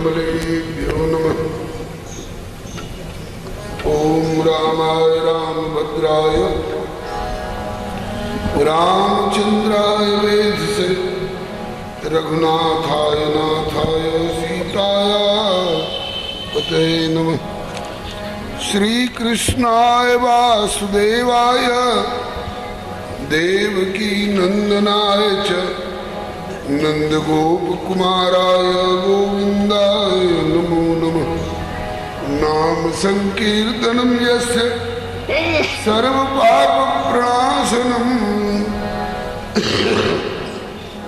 कमलेभ्यो नमः। ओम रामाय रामभद्राय रामचंद्राय वेधसे रघुनाथाय नाथाय सीताय पते नमः। श्री कृष्णाय वासुदेवाय देवकी नंदनाय च नंदगोपकुमाराय गोविंदाय नमो नमः। नाम संकीर्तनं यस्य सर्वपापप्रणाशनं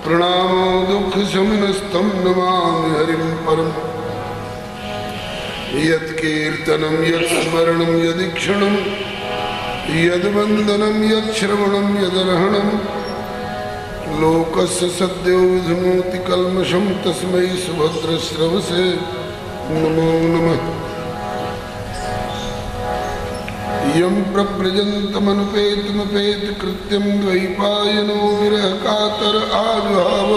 प्रणामो दुःखशमनस्तं नमामि हरिं परम्। यत्कीर्तनं यत्स्मरणं यदीक्षणं यद्वन्दनं यच्छ्रवणं यदर्हणं लोकस्य सद्यो विधुनोति कल्मषं तस्मै सुभद्रश्रवसे नमो नमः। यं प्रव्रजन्तमनुपेतमपेत कृत्यं द्वैपायनो विरह कातर आजुहाव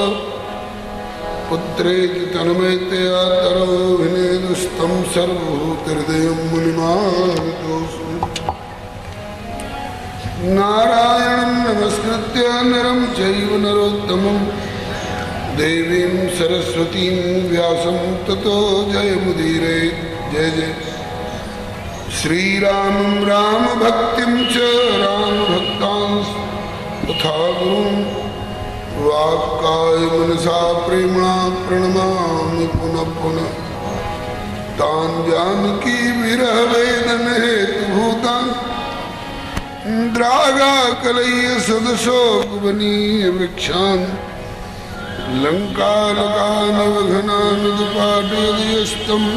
पुत्रेति तन्मयतया तरोभिनेदुस्तं सर्वभूतहृदयं मुनिमानतोऽस्मि। नारायणं नमस्कृत्य नरं चैव नरोत्तमं देवीं सरस्वतीं व्यासं ततो जयमुदीरयेत्। जय जय श्रीरामं राम भक्तिं च राम भक्तांस् तथा गुरुं वाक्काय मनसा प्रेम्णा प्रणमामि पुनः पुनः। तान् जानकी विरह वेदन हेतुभूतान् द्रागाकलय्य सदशोकवनीय वृक्षान् लङ्कालकानवघनानुदपाटयस्तम्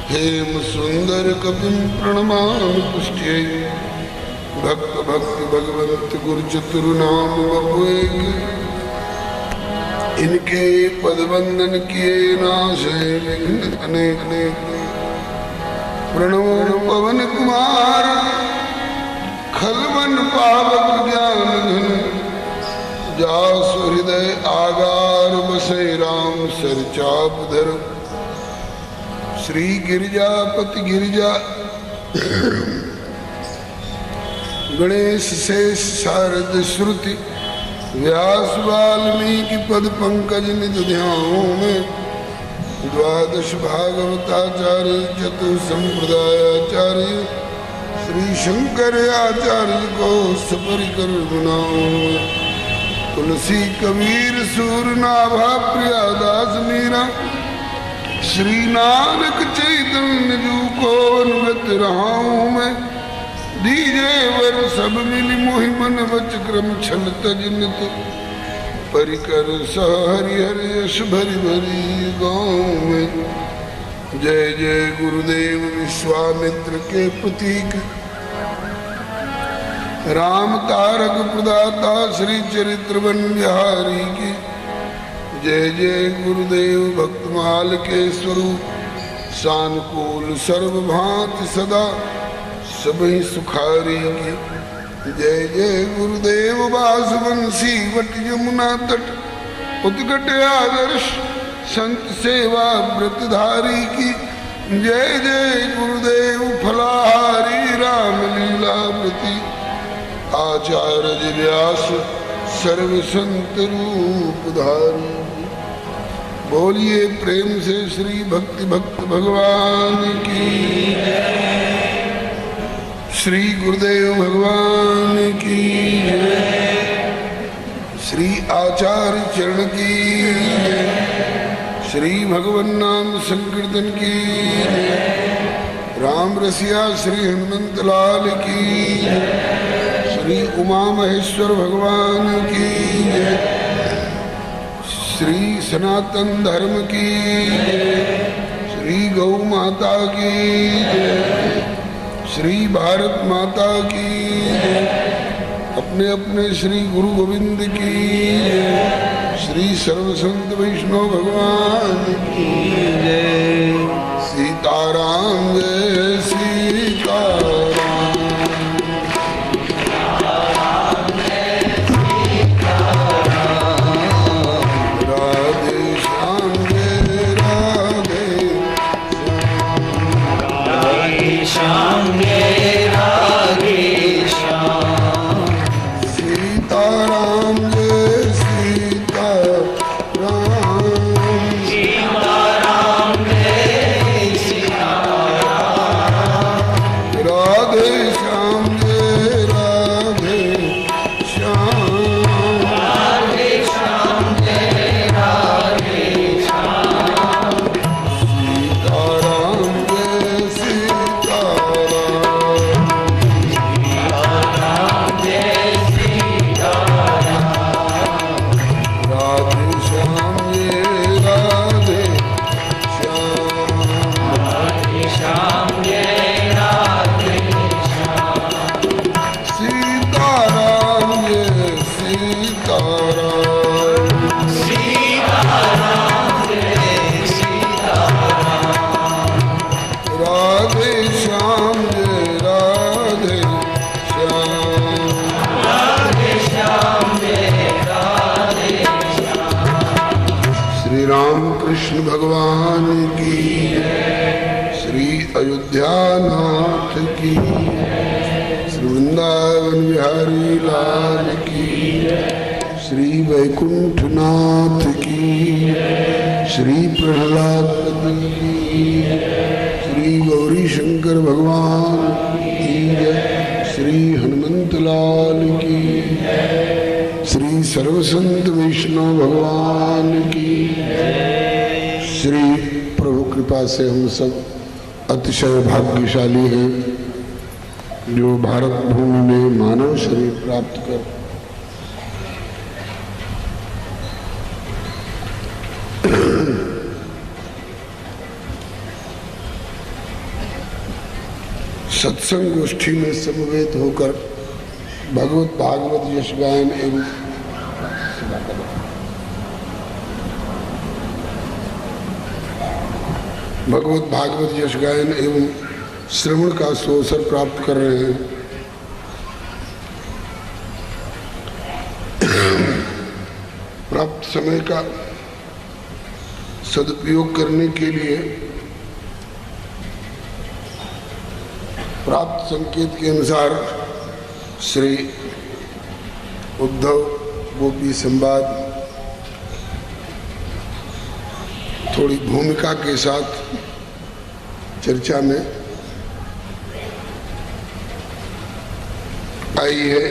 हेम सुंदर कपिं प्रणमामि पुष्ट्यै। भक्त भक्त भगवंत गुरु चतुर्नाम बपुएक इनके पद वंदन किए नाशे विघ्न अनेक अनेक। प्रणवो पवन कुमार खलवन पावक ज्ञान घन जासु हृदय आगार बसे राम सरचाप धर। श्री गिरिजापति गिरिजा गणेश शेष शारद श्रुति व्यास वाल्मीकि पद पंकज निज ध्याओं में। द्वादश भागवताचार्य चतुः संप्रदायाचार्य श्री शंकर आचार्य को सपरिकर गुनाओं में। तुलसी कबीर सूरनाभा प्रियादास मीरा श्री नानक चैतन्य जू को अनुगत रहा हूँ मैं। दीजे वर सब मिली मोहि मन वच क्रम छल तजनत परिकर सह हरि हरि यश भरी भरी गाँव में। जय जय गुरुदेव विश्वामित्र के प्रतीक राम तारक प्रदाता श्री चरित्रवन बिहारी की। जय जय गुरुदेव भक्तमाल के स्वरूप सानुकूल सर्वभांति सदा सबहि सुखारी की। जय जय गुरुदेव बासवंशी वट यमुना तट उत्कट आदर्श संत सेवा व्रतधारी की। जय जय गुरुदेव फलाहारी रामलीला व्रती आचार्य व्यास सर्व संत रूप धारी। बोलिए प्रेम से श्री भक्ति भक्त भगवान की। श्री गुरुदेव भगवान की। श्री आचार्य चरण की। श्री भगवान नाम संकीर्तन की। राम रसिया श्री हनुमंत लाल की। श्री उमा महेश्वर भगवान की। श्री सनातन धर्म की। श्री गौ माता की। श्री भारत माता की। अपने अपने श्री गुरु गोविंद की। श्री सर्व संत वैष्णव भगवान की जय। सीताराम जय सीताराम। राधे श्याम जय राधे श्याम जय राधे श्याम। सीताराम जय सीताराम। सीताराम जय सीताराम। राधे श्याम जय राधे श्याम। राधे श्याम जय राधे श्याम। सीताराम जय सीताराम। सीताराम जय सीताराम। राधे श्याम जय राधे श्याम। राधे श्याम जय राधे श्याम। सीताराम जय सीताराम। सीताराम जय सीताराम। राधे श्याम जय राधे श्याम। राधे श्याम जय राधे श्याम। श्री राम कृष्ण भगवान की, श्री अयोध्या नाथ की, श्री वृंदावन बिहारी लाल की, श्री वैकुंठ नाथ की, श्री प्रहलाद पति की, श्री गौरी शंकर भगवान की जय, श्री हनुमंत लाल की, श्री सर्वसंत वैष्णव भगवान की। श्री प्रभु कृपा से हम सब अतिशय भाग्यशाली हैं जो भारत भूमि में मानव शरीर प्राप्त कर सत्संग गोष्ठी में समवेत होकर भगवत भागवत यश गायन एवं भगवत भागवत यश गायन एवं श्रवण का सुअवसर प्राप्त कर रहे हैं। प्राप्त समय का सदुपयोग करने के लिए प्राप्त संकेत के अनुसार श्री उद्धव गोपी संवाद थोड़ी भूमिका के साथ चर्चा में आई है।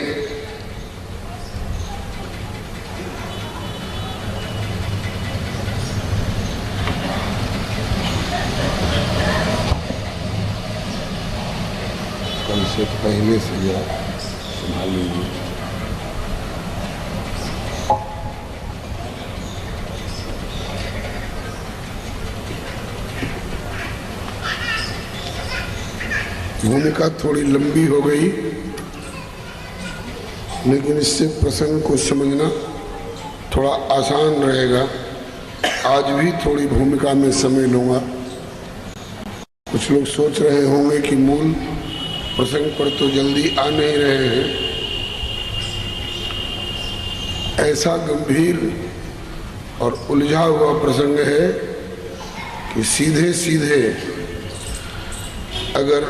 कल से पहले से जरा संभाल लीजिए। भूमिका थोड़ी लंबी हो गई, लेकिन इससे प्रसंग को समझना थोड़ा आसान रहेगा। आज भी थोड़ी भूमिका में समय लूँगा। कुछ लोग सोच रहे होंगे कि मूल प्रसंग पर तो जल्दी आ नहीं रहे हैं। ऐसा गंभीर और उलझा हुआ प्रसंग है कि सीधे सीधे अगर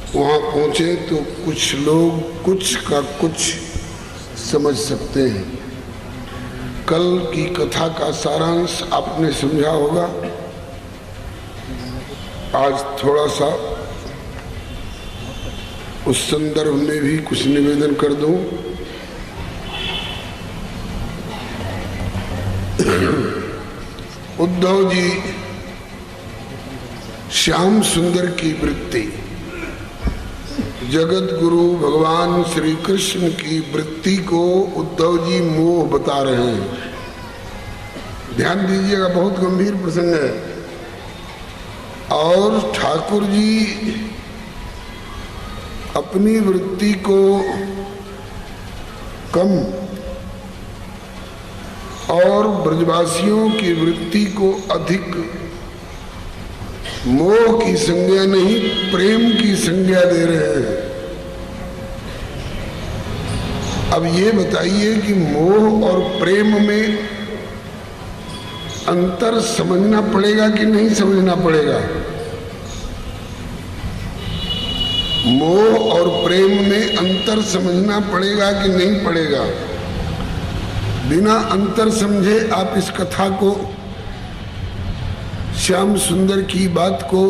वहाँ पहुँचे तो कुछ लोग कुछ का कुछ समझ सकते हैं। कल की कथा का सारांश आपने समझा होगा। आज थोड़ा सा उस संदर्भ में भी कुछ निवेदन कर दूं। उद्धव जी श्याम सुंदर की वृत्ति, जगत गुरु भगवान श्री कृष्ण की वृत्ति को उद्धव जी मोह बता रहे हैं। ध्यान दीजिएगा, बहुत गंभीर प्रसंग है। और ठाकुर जी अपनी वृत्ति को कम और ब्रजवासियों की वृत्ति को अधिक मोह की संज्ञा नहीं, प्रेम की संज्ञा दे रहे हैं। अब ये बताइए कि मोह और प्रेम में अंतर समझना पड़ेगा कि नहीं समझना पड़ेगा? मोह और प्रेम में अंतर समझना पड़ेगा कि नहीं पड़ेगा? बिना अंतर समझे आप इस कथा को, श्याम सुंदर की बात को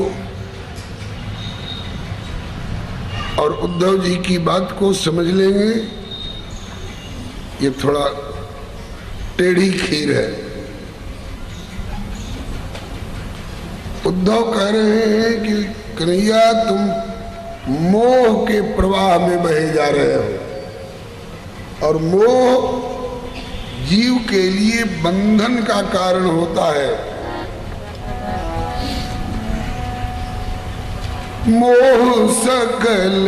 और उद्धव जी की बात को समझ लेंगे, ये थोड़ा टेढ़ी खीर है। उद्धव कह रहे हैं कि कन्हैया तुम मोह के प्रवाह में बहे जा रहे हो और मोह जीव के लिए बंधन का कारण होता है। मोह सकल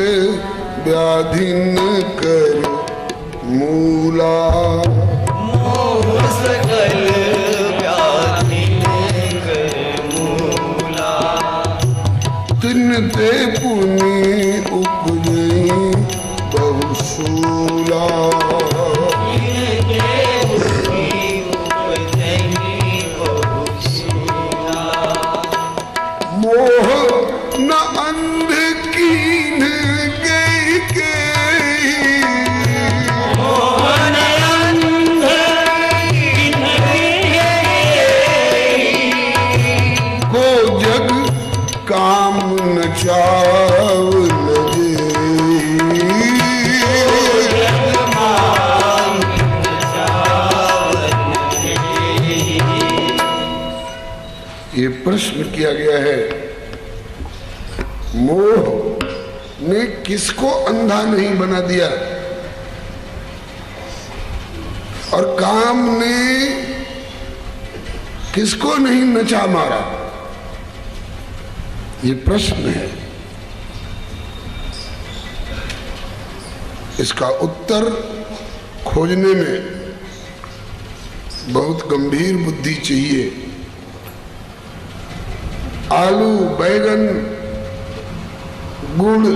व्याधिन कर मूला, मोह सकल व्याधिन कर मूला, तिनते पुनि उपजई बहुशूला, मोह न अंध कीन गई के, मोहन अंध कीन गई, को जग काम न चाव लगे, जग मान चावन गई। ये प्रश्न किया गया है, मोह ने किसको अंधा नहीं बना दिया और काम ने किसको नहीं नचा मारा? ये प्रश्न है। इसका उत्तर खोजने में बहुत गंभीर बुद्धि चाहिए। आलू, बैगन, गुड़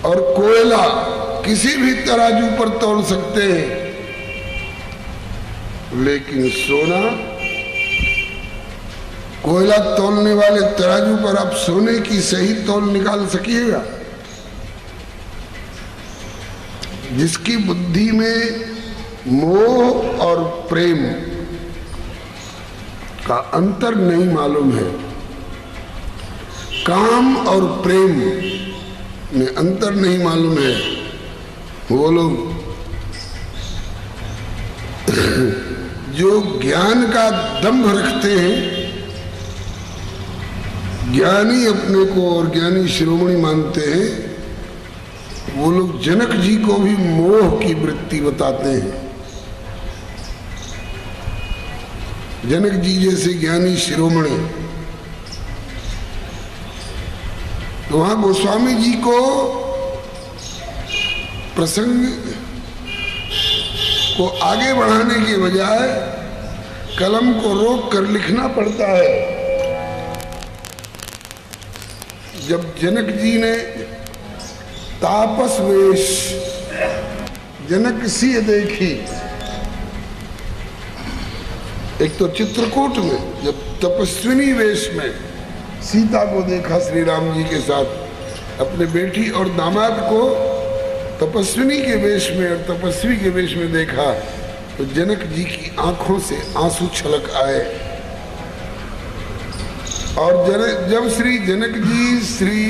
और कोयला किसी भी तराजू पर तोल सकते हैं, लेकिन सोना, कोयला तोलने वाले तराजू पर आप सोने की सही तौल निकाल सकिएगा? जिसकी बुद्धि में मोह और प्रेम का अंतर नहीं मालूम है, काम और प्रेम में अंतर नहीं मालूम है, वो लोग जो ज्ञान का दंभ रखते हैं, ज्ञानी अपने को और ज्ञानी शिरोमणि मानते हैं, वो लोग जनक जी को भी मोह की वृत्ति बताते हैं। जनक जी जैसे ज्ञानी शिरोमणि, तो वहां गोस्वामी जी को प्रसंग को आगे बढ़ाने के बजाय कलम को रोक कर लिखना पड़ता है। जब जनक जी ने तापस वेश जनक सी देखी, एक तो चित्रकूट में जब तपस्विनी वेश में सीता को देखा श्री राम जी के साथ, अपने बेटी और दामाद को तपस्विनी के वेश में और तपस्वी के वेश में देखा, तो जनक जी की आंखों से आंसू छलक आए। और जब श्री जनक जी श्री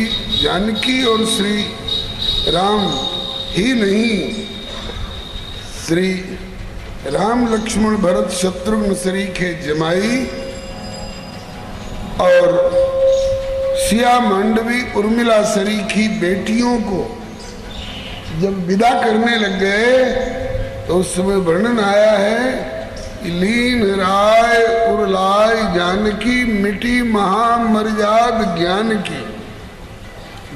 जानकी और श्री राम ही नहीं, श्री राम लक्ष्मण भरत शत्रुघ्न सरीखे जमाई और सिया मांडवी उर्मिला सरीखी बेटियों को जब विदा करने लग गए, तो उस समय वर्णन आया है, लीन राय उर्लाय जानकी मिटी महामर्याद ज्ञान की।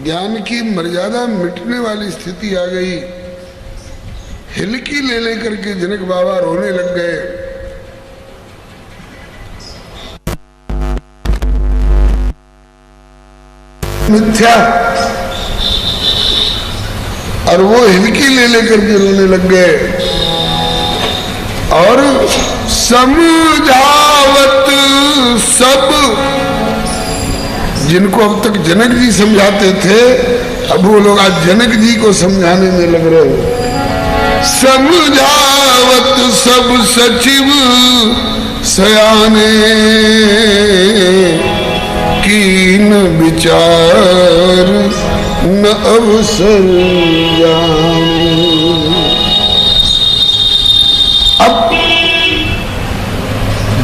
ज्ञान की मर्यादा मिटने वाली स्थिति आ गई। हिलकी ले लेकर के जनक बाबा रोने लग गए। मिथ्या, और वो हिलकी ले लेकर के रोने लग गए और समझावत सब जिनको अब तक जनक जी समझाते थे, अब वो लोग आज जनक जी को समझाने में लग रहे। समझावत सब सचिव सयाने, कीन विचार न अवसर जाने। अब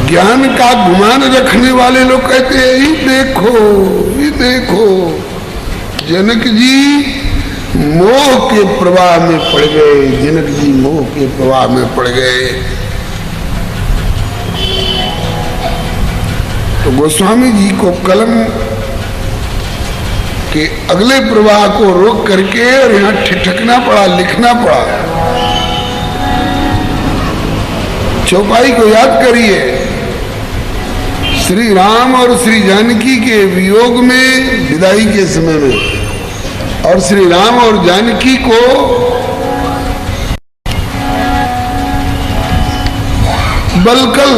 ज्ञान का गुमान रखने वाले लोग कहते हैं, ये देखो जनक जी मोह के प्रवाह में पड़ गए, जनक जी मोह के प्रवाह में पड़ गए। तो गोस्वामी जी को कलम के अगले प्रवाह को रोक करके और यहाँ ठिठकना पड़ा, लिखना पड़ा। चौपाई को याद करिए, श्री राम और श्री जानकी के वियोग में विदाई के समय में, और श्री राम और जानकी को बलकल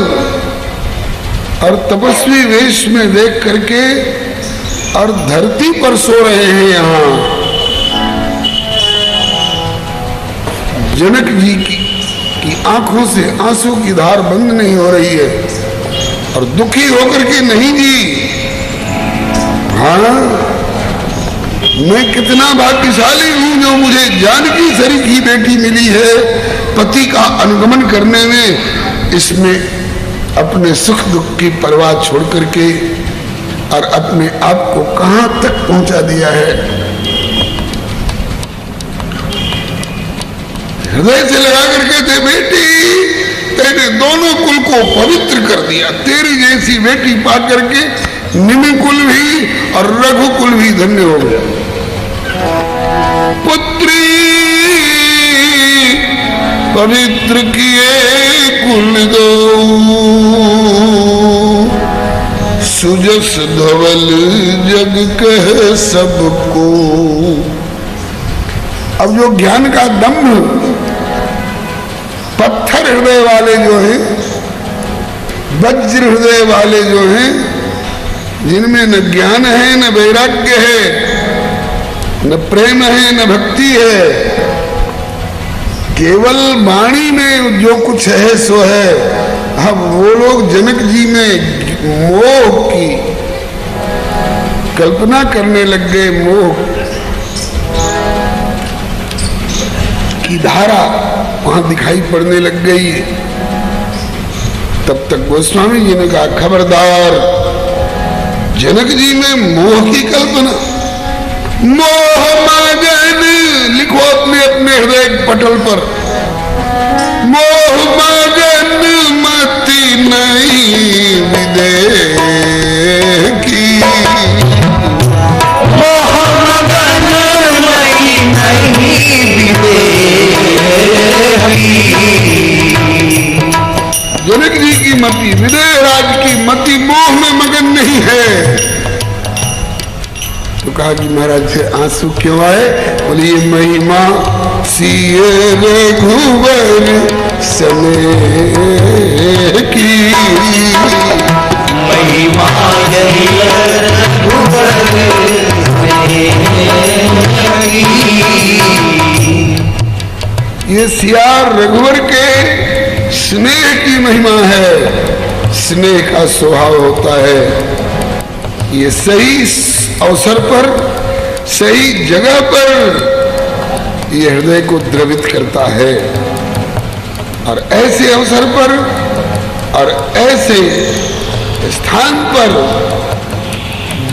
और तपस्वी वेश में देख करके और धरती पर सो रहे हैं। यहाँ जनक जी की आंखों से आंसू की धार बंद नहीं हो रही है, और दुखी होकर के नहीं जी, हाँ मैं कितना भाग्यशाली हूं जो मुझे जानकी सरी की बेटी मिली है, पति का अनुगमन करने में इसमें अपने सुख दुख की परवाह छोड़ करके और अपने आप को कहां तक पहुंचा दिया है। हृदय से लगा करके थे, बेटी तेरे दोनों कुल को पवित्र कर दिया, तेरी जैसी बेटी पा करके निमि कुल भी और रघुकुल भी धन्य हो गया। पुत्री पवित्र किए कुल दो, सुजस धवल जग कह सबको। अब जो ज्ञान का दम्भ पत्थर हृदय वाले जो हैं, वज्र हृदय वाले जो हैं, जिनमें न ज्ञान है न वैराग्य है, न प्रेम है न भक्ति है, केवल वाणी में जो कुछ है सो है। अब वो लोग जनक जी में मोह की कल्पना करने लग गए, मोह की धारा वहां दिखाई पड़ने लग गई। तब तक गोस्वामी जी ने कहा, खबरदार, जनक जी में मोह की कल्पना, मोह मगन लिखो अपने अपने हृदय पटल पर, मोह मगन मति नहीं विदेह की, मोह मगन मति नहीं विदेह की। जनक जी की मति, विदेह राज की मति मोह में मगन नहीं है। तो कहा कि महाराज से आंसू क्यों आए? बोले ये महिमा सिए रघुवर समय की, महिमा ये सियार रघुवर के स्नेह की महिमा है। स्नेह का स्वभाव होता है, ये सही अवसर पर सही जगह पर ये हृदय को द्रवित करता है, और ऐसे अवसर पर और ऐसे स्थान पर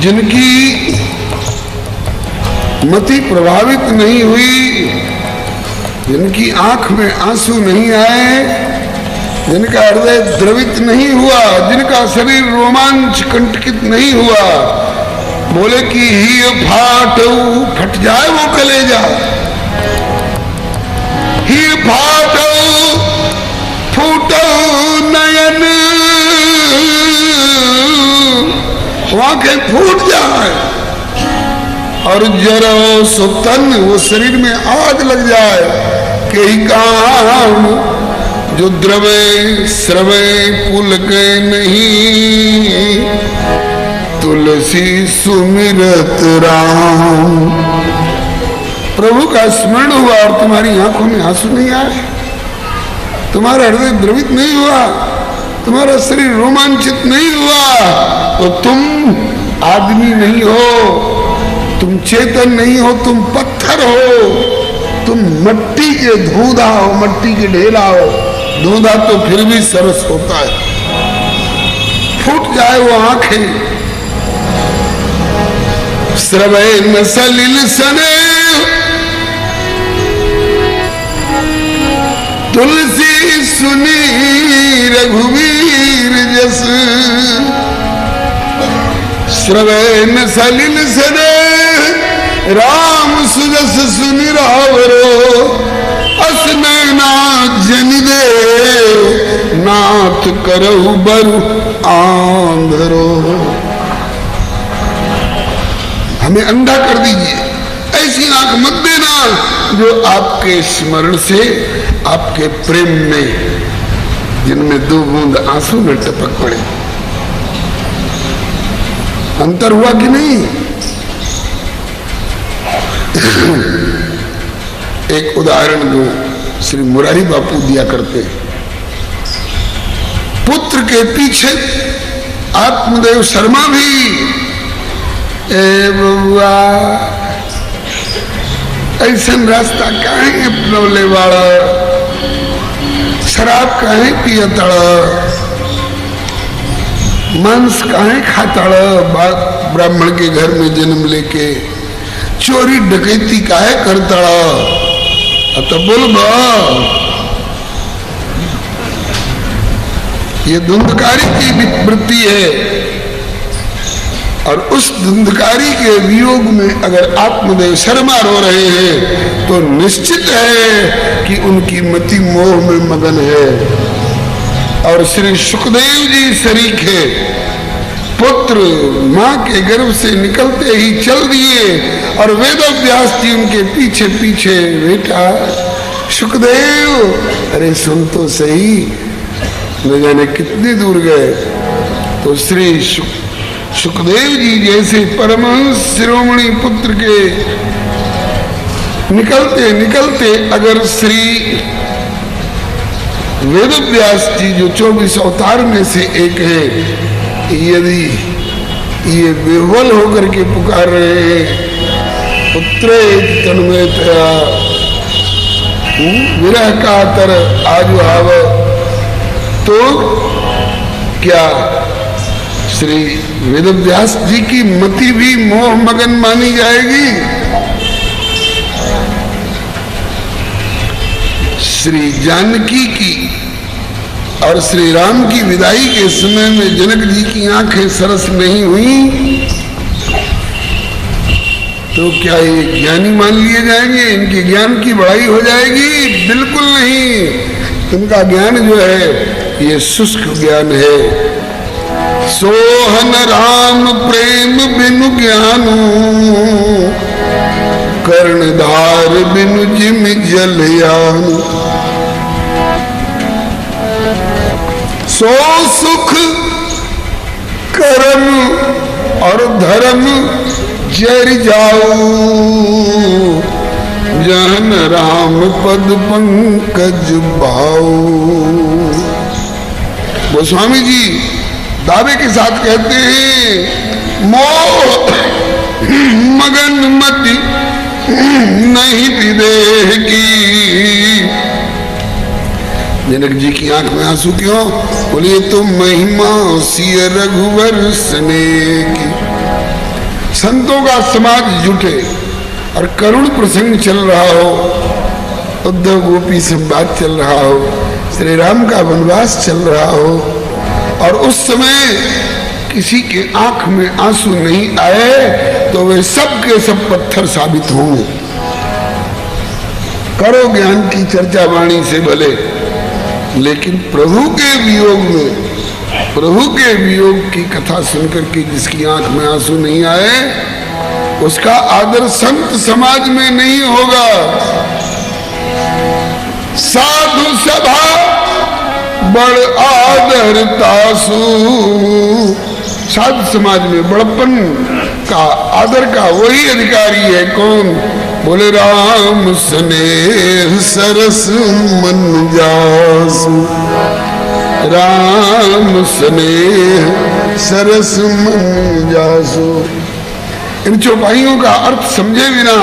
जिनकी मति प्रभावित नहीं हुई, जिनकी आंख में आंसू नहीं आए, जिनका हृदय द्रवित नहीं हुआ, जिनका शरीर रोमांच कंटकित नहीं हुआ, बोले कि ही फाटऊ, फट जाए वो कलेजा, ही फाटऊ फूटऊ नयन, आंखें फूट जाए और जरो सुतन, वो शरीर में आग लग जाए, कई काम जो द्रवे श्रवे पुल के नहीं, तुलसी सुमिरत राम। प्रभु का स्मरण हुआ और तुम्हारी आंखों में आंसू नहीं आए, तुम्हारा हृदय द्रवित नहीं हुआ, तुम्हारा शरीर रोमांचित नहीं हुआ, तो तुम आदमी नहीं हो, तुम चेतन नहीं हो, तुम पत्थर हो, तुम मट्टी के धूधा हो, मट्टी के ढेला हो। धूधा तो फिर भी सरस होता है, फूट जाए वो आंखें। श्रवण सलिल सने तुलसी सुनी रघुवीर जस। श्रवण सलिल सने राम सुजस सुनि रावरो। असनैना जन दे नाथ करहु बरु आंधरो। हमें अंधा कर दीजिए, ऐसी आंख मत देना जो आपके स्मरण से, आपके प्रेम में, जिनमें 2 बूंद आंसू में टपक पड़े। अंतर हुआ कि नहीं? एक उदाहरण दूं, श्री मुरारी बापू दिया करते। पुत्र के पीछे आत्मदेव शर्मा भी, ए बउआ ऐसा रास्ता काहे अपनौले वाला, शराब काहे पियतड़, मांस काहे खातड़, ब्राह्मण के घर में जन्म लेके चोरी डकैती काहे करतड़। तो बोल ये धुंधकारी की वृत्ति है, और उस धुंधकारी के वियोग में अगर आत्मदेव शर्मा रो रहे हैं तो निश्चित है कि उनकी मति मोह में मगन है। और श्री सुखदेव जी शरीक है, पुत्र मां के गर्भ से निकलते ही चल दिए और वेदव्यास जी उनके पीछे पीछे। बेटा सुखदेव, अरे सुन तो सही, न जाने कितने दूर गए। तो श्री सुखदेव जी जैसे परमहंस शिरोमणि पुत्र के निकलते निकलते अगर श्री वेदव्यास जी जो 24 अवतार में से एक है, यदि ये विह्वल होकर के पुकार रहे हैं पुत्रे तन्मयतया विरह का तर आजुहाव, तो क्या श्री वेदव्यास जी की मति भी मोह मगन मानी जाएगी? श्री जानकी की और श्री राम की विदाई के समय में जनक जी की आंखें सरस नहीं हुई तो क्या ये ज्ञानी मान लिए जाएंगे? इनके ज्ञान की बढ़ाई हो जाएगी? बिल्कुल नहीं। इनका ज्ञान जो है ये शुष्क ज्ञान है। सोहन राम प्रेम बिनु ज्ञानू, कर्णधार बिनु जिम जलयानु। सो सुख कर्म और धर्म जर जाओ, जहन राम पद पंकज भाओ। गोस्वामी जी दावे के साथ कहते हैं, मोह मगन मति नहीं विदेह की। जनक जी की आंख में आंसू क्यों? बोलिए तो महिमा सिय रघुवर स्नेह की। संतों का समाज जुटे और करुण प्रसंग चल रहा हो, उद्धव गोपी संवाद चल रहा हो, श्री राम का वनवास चल रहा हो, और उस समय किसी के आंख में आंसू नहीं आए तो वे सब के सब पत्थर साबित होंगे। करो ज्ञान की चर्चा वाणी से भले, लेकिन प्रभु के वियोग में, प्रभु के वियोग की कथा सुनकर के जिसकी आंख में आंसू नहीं आए उसका आदर संत समाज में नहीं होगा। साधु सभा बड़ आदर तासु, साधु समाज में बड़प्पन का, आदर का वही अधिकारी है। कौन? बोले राम स्नेह सरस मन जासु, राम स्नेह सरस मन जासु। इन चौपाइयों का अर्थ समझे बिना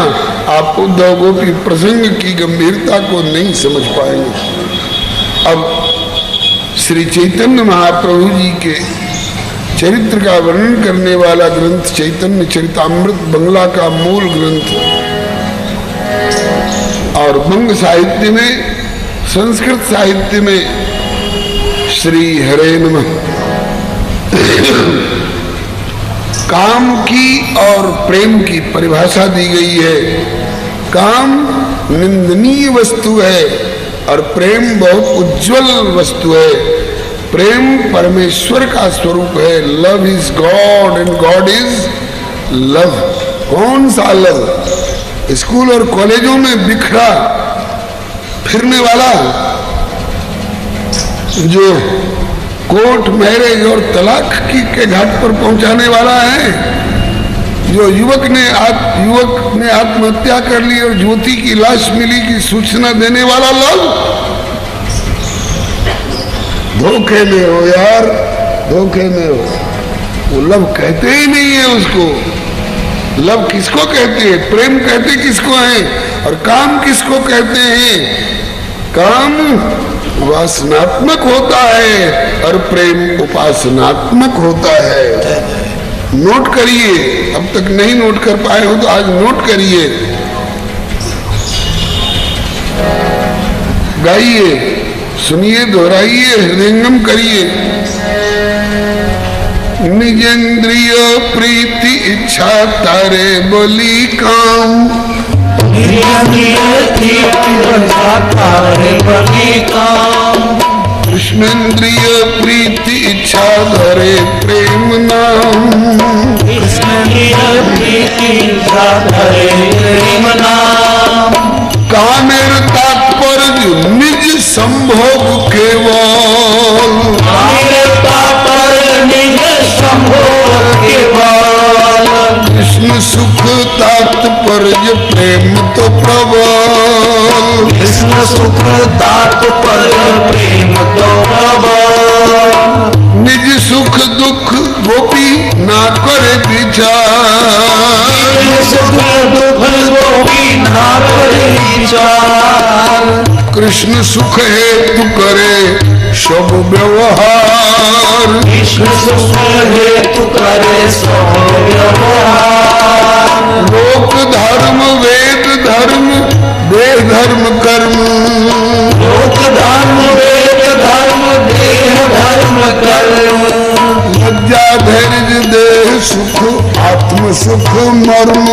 आप उद्धव गोपी प्रसंग की गंभीरता को नहीं समझ पाएंगे। अब श्री चैतन्य महाप्रभु जी के चरित्र का वर्णन करने वाला ग्रंथ चैतन्य चरितामृत बंगला का मूल ग्रंथ, और बंग साहित्य में, संस्कृत साहित्य में श्री हरे नमः काम की और प्रेम की परिभाषा दी गई है। काम निंदनीय वस्तु है और प्रेम बहुत उज्जवल वस्तु है। प्रेम परमेश्वर का स्वरूप है। Love is God and God is love. कौन सा लव? स्कूल और कॉलेजों में बिखरा फिरने वाला, जो कोर्ट मैरिज और तलाक के घाट पर पहुंचाने वाला है, जो युवक ने आत्महत्या कर ली और ज्योति की लाश मिली की सूचना देने वाला लव? धोखे में हो यार, धोखे में हो। वो लव कहते ही नहीं है उसको। लव किसको कहते हैं? प्रेम कहते किसको है? और काम किसको कहते हैं? काम वासनात्मक होता है और प्रेम उपासनात्मक होता है। नोट करिए, अब तक नहीं नोट कर पाए हो तो आज नोट करिए, गाइए, सुनिए, दोहराइए, हृदयंगम करिए। निजेंद्रिय प्रीति इच्छा तारे बोली काम, कृष्णेन्द्रिय प्रीति इच्छा धरे प्रेम नाम, कामेर तात्पर्य निज संभोग केवल, कृष्ण सुख तात्पर्य प्रेम तो प्रबल, कृष्ण सुख तात्पर्य प्रेम तो प्रबल, निज सुख दुख गोपी ना करे विचार, सुख दुख गोपी ना करे विचार, कृष्ण सुख हेतु करे सब व्यवहार, कृष्ण सुख हेतु करे सब व्यवहार, लोक धर्म वेद धर्म देह धर्म कर्म, लोक धर्म वेद धर्म देह धर्म कर्म, लज्जा धैर्य देह सुख आत्म सुख मर्म,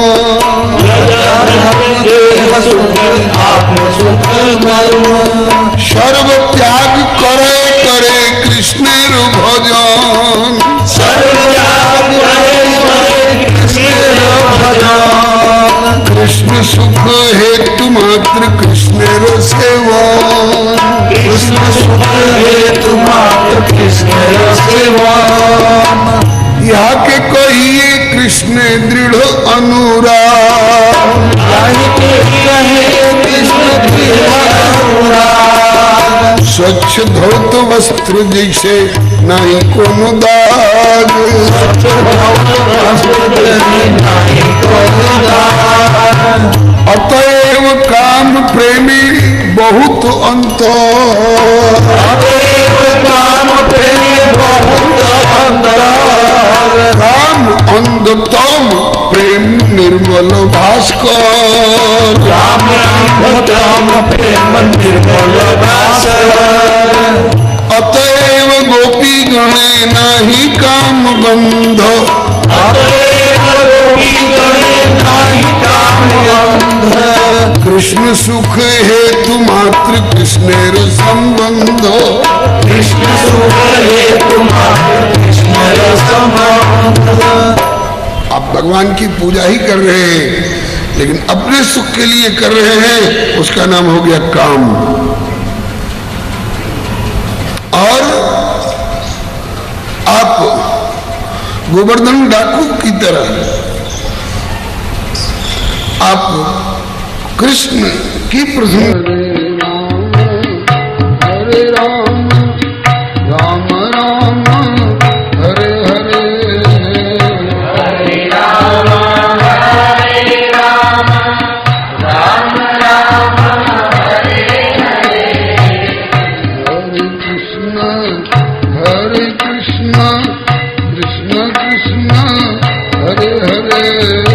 देह सुख आत्म सुख मर्म, सर्व त्याग करे करे कृष्ण भजन, सर्व त्याग करे कृष्ण भजन, कृष्ण सुख हेतु मात्र कृष्ण सेवन, कृष्ण सुख हेतु मात्र कृष्ण सेवन, यहाँ के कहिए कृष्ण दृढ़ अनुराग, स्वच्छ धौत वस्त्र जैसे नहीं कोनो दाग, अतएव काम प्रेमी बहुत अंतर, काम अंधतम प्रेम निर्मल भास्कर, अतएव गोपी गणे नाही काम बंध, कृष्ण सुख हेतु मात्र कृष्णेर संबंध, कृष्ण सुख हेतु मात्र कृष्ण संबंध। आप भगवान की पूजा ही कर रहे हैं लेकिन अपने सुख के लिए कर रहे हैं, उसका नाम हो गया काम। और आप गोवर्धन डाकू की तरह आप कृष्ण की प्रसन्न। हरे राम राम राम हरे हरे, हरे राम राम राम हरे हरे, हरे कृष्ण कृष्ण कृष्ण कृष्ण हरे हरे।